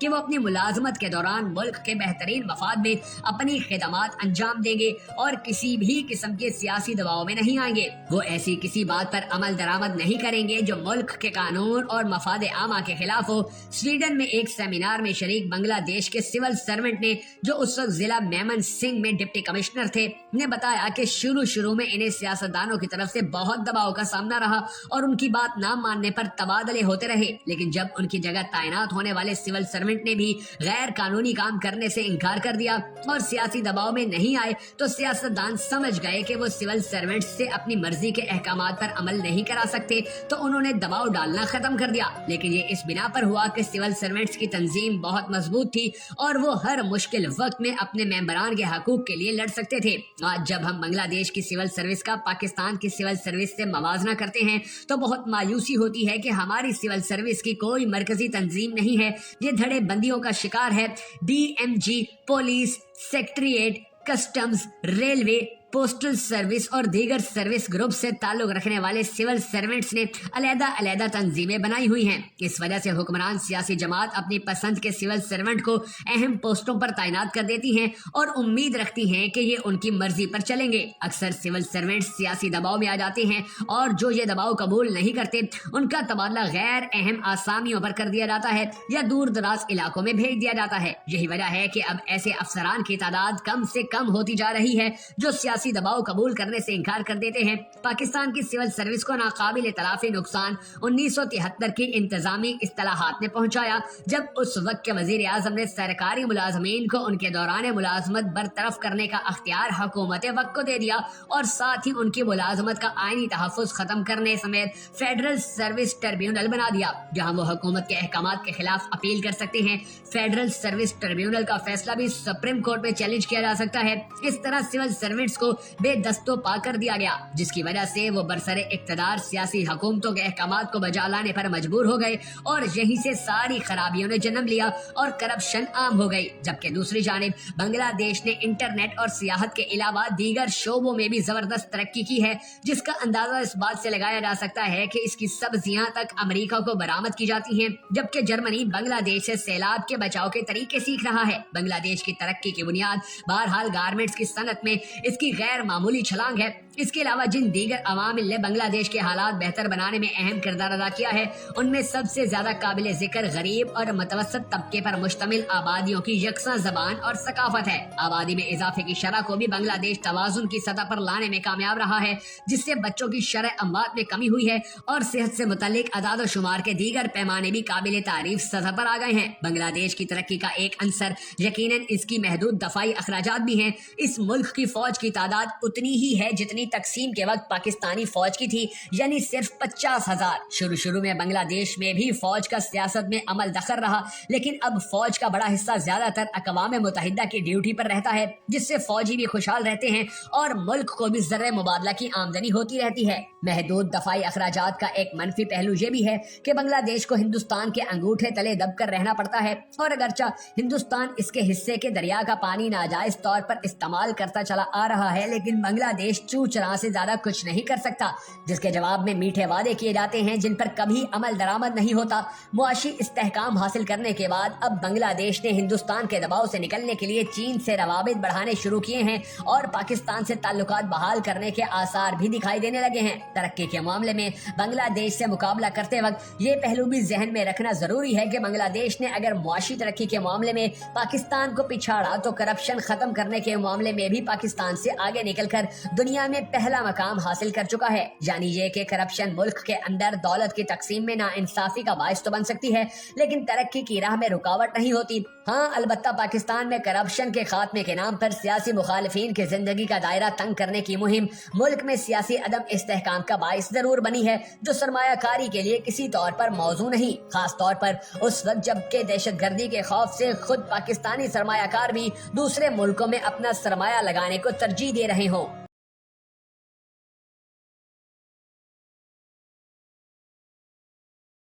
کہ وہ اپنی ملازمت کے دوران ملک کے بہترین مفاد میں اپنی خدمات انجام دیں گے اور کسی بھی قسم کے سیاسی دباؤ میں نہیں آئیں گے۔ وہ ایسی کسی بات پر عمل درآمد نہیں کریں گے جو ملک کے قانون اور مفاد عامہ کے خلاف ہو۔ سویڈن میں ایک سیمینار میں شریک بنگلہ دیش کے سول سرونٹ نے، جو اس وقت ضلع میمن سنگھ میں ڈپٹی کمشنر تھے، نے بتایا کہ شروع میں انہیں سیاستدانوں کی طرف سے بہت دباؤ کا سامنا رہا اور ان کی بات نہ ماننے پر تبادلے ہوتے رہے، لیکن جب ان کی جگہ تعینات ہونے والے سول سرونٹ نے بھی غیر قانونی کام کرنے سے انکار کر دیا اور سیاسی دباؤ میں نہیں آئے تو سیاستدان سمجھ گئے کہ وہ سول سرونٹ سے اپنی مرضی کے احکامات پر عمل نہیں کرا سکتے، تو انہوں نے دباؤ ڈالنا ختم کر دیا۔ لیکن یہ اس بنا پر ہوا کہ سول سرونٹس کی تنظیم بہت مضبوط تھی اور وہ ہر مشکل وقت میں اپنے ممبران کے حقوق کے لیے لڑ سکتے تھے۔ آج جب ہم بنگلہ دیش کی سول سروس کا پاکستان کی سول سروس سے موازنہ کرتے ہیں تو بہت مایوسی ہوتی ہے کہ ہماری سول سروس کی کوئی مرکزی تنظیم نہیں ہے۔ یہ دھڑے بندیوں کا شکار ہے۔ DMG، police, secretariat, customs, railway, postal service اور دیگر سروس گروپ سے تعلق رکھنے والے سول سرونٹس نے علیحدہ تنظیمیں بنائی ہوئی ہیں۔ اس وجہ سے حکمران سیاسی جماعت اپنی پسند کے سول سرونٹ کو اہم پوسٹوں پر تعینات کر دیتی ہیں اور امید رکھتی ہیں کہ یہ ان کی مرضی پر چلیں گے۔ اکثر سول سرونٹس سیاسی دباؤ میں آ جاتے ہیں اور جو یہ دباؤ قبول نہیں کرتے ان کا تبادلہ غیر اہم آسامیوں پر کر دیا جاتا ہے یا دور دراز علاقوں میں بھیج دیا جاتا ہے۔ یہی وجہ ہے کہ اب ایسے افسران کی تعداد کم سے کم ہوتی جا رہی ہے جو سیاسی دباؤ قبول کرنے سے انکار کر دیتے ہیں۔ پاکستان کی سول سروس کو ناقابل تلافی نقصان 1973 کی انتظامی اصطلاحات نے پہنچایا، جب اس وقت کے وزیر اعظم نے سرکاری ملازمین کو ان کے دوران ملازمت برطرف کرنے کا اختیار حکومت وقت کو دے دیا اور ساتھ ہی ان کی ملازمت کا آئینی تحفظ ختم کرنے سمیت فیڈرل سروس ٹریبیونل بنا دیا، جہاں وہ حکومت کے احکامات کے خلاف اپیل کر سکتے ہیں۔ فیڈرل سروس ٹریبیونل کا فیصلہ بھی سپریم کورٹ میں چیلنج کیا جا سکتا ہے۔ اس طرح سول سروسز کو بے دستو پا کر دیا گیا، جس کی وجہ سے وہ برسر اقتدار سیاسی حکومتوں کے احکامات کو بجا لانے پر مجبور ہو گئے اور یہیں سے ساری خرابیوں نے جنم لیا اور کرپشن عام ہو گئی۔ جبکہ دوسری جانب بنگلہ دیش نے انٹرنیٹ اور سیاحت کے علاوہ دیگر شعبوں میں بھی زبردست ترقی کی ہے، جس کا اندازہ اس بات سے لگایا جا سکتا ہے کہ اس کی سبزیاں تک امریکہ کو برآمد کی جاتی ہیں، جبکہ جرمنی بنگلہ دیش سے سیلاب کے بچاؤ کے طریقے سیکھ رہا ہے۔ بنگلہ دیش کی ترقی کی بنیاد بہرحال گارمنٹس کی صنعت میں اس کی غیر معمولی چھلانگ ہے۔ اس کے علاوہ جن دیگر عوامل نے بنگلہ دیش کے حالات بہتر بنانے میں اہم کردار ادا کیا ہے، ان میں سب سے زیادہ قابل ذکر غریب اور متوسط طبقے پر مشتمل آبادیوں کی یکساں زبان اور ثقافت ہے۔ آبادی میں اضافے کی شرح کو بھی بنگلہ دیش توازن کی سطح پر لانے میں کامیاب رہا ہے، جس سے بچوں کی شرح اموات میں کمی ہوئی ہے اور صحت سے متعلق اعداد و شمار کے دیگر پیمانے بھی قابل تعریف سطح پر آ گئے ہیں۔ بنگلہ دیش کی ترقی کا ایک عنصر یقیناً اس کی محدود دفاعی اخراجات بھی ہیں۔ اس ملک کی فوج کی تعداد اتنی ہی ہے جتنی تقسیم کے وقت پاکستانی فوج کی تھی، یعنی صرف 50,000۔ شروع میں بنگلہ دیش میں بھی فوج کا سیاست میں عمل دخل رہا، لیکن اب فوج کا بڑا حصہ زیادہ تر اقوام متحدہ کی ڈیوٹی پر رہتا ہے، جس سے فوجی بھی خوشحال رہتے ہیں اور ملک کو بھی زر مبادلہ کی آمدنی ہوتی رہتی ہے۔ محدود دفاعی اخراجات کا ایک منفی پہلو یہ بھی ہے کہ بنگلہ دیش کو ہندوستان کے انگوٹھے تلے دب کر رہنا پڑتا ہے، اور اگرچہ ہندوستان اس کے حصے کے دریا کا پانی ناجائز طور پر استعمال کرتا چلا آ رہا ہے، لیکن بنگلہ دیش چو چرا سے زیادہ کچھ نہیں کر سکتا، جس کے جواب میں میٹھے وعدے کیے جاتے ہیں جن پر کبھی عمل درآمد نہیں ہوتا۔ معاشی استحکام حاصل کرنے کے بعد اب بنگلہ دیش نے ہندوستان کے دباؤ سے نکلنے کے لیے چین سے روابط بڑھانے شروع کیے ہیں اور پاکستان سے تعلقات بحال کرنے کے آثار بھی دکھائی دینے لگے ہیں۔ ترقی کے معاملے میں بنگلہ دیش سے مقابلہ کرتے وقت یہ پہلو بھی ذہن میں رکھنا ضروری ہے کہ بنگلہ دیش نے اگر معاشی ترقی کے معاملے میں پاکستان کو پچھاڑا تو کرپشن ختم کرنے کے معاملے میں بھی پاکستان سے آگے نکل کر دنیا میں پہلا مقام حاصل کر چکا ہے۔ یعنی یہ کہ کرپشن ملک کے اندر دولت کی تقسیم میں ناانصافی کا باعث تو بن سکتی ہے، لیکن ترقی کی راہ میں رکاوٹ نہیں ہوتی۔ ہاں، البتہ پاکستان میں کرپشن کے خاتمے کے نام پر سیاسی مخالفین کی زندگی کا دائرہ تنگ کرنے کی مہم ملک میں سیاسی عدم استحکام کا باعث ضرور بنی ہے، جو سرمایہ کاری کے لیے کسی طور پر موزوں نہیں، خاص طور پر اس وقت جب کہ دہشت گردی کے خوف سے خود پاکستانی سرمایہ کار بھی دوسرے ملکوں میں اپنا سرمایہ لگانے کو ترجیح دے رہے ہوں۔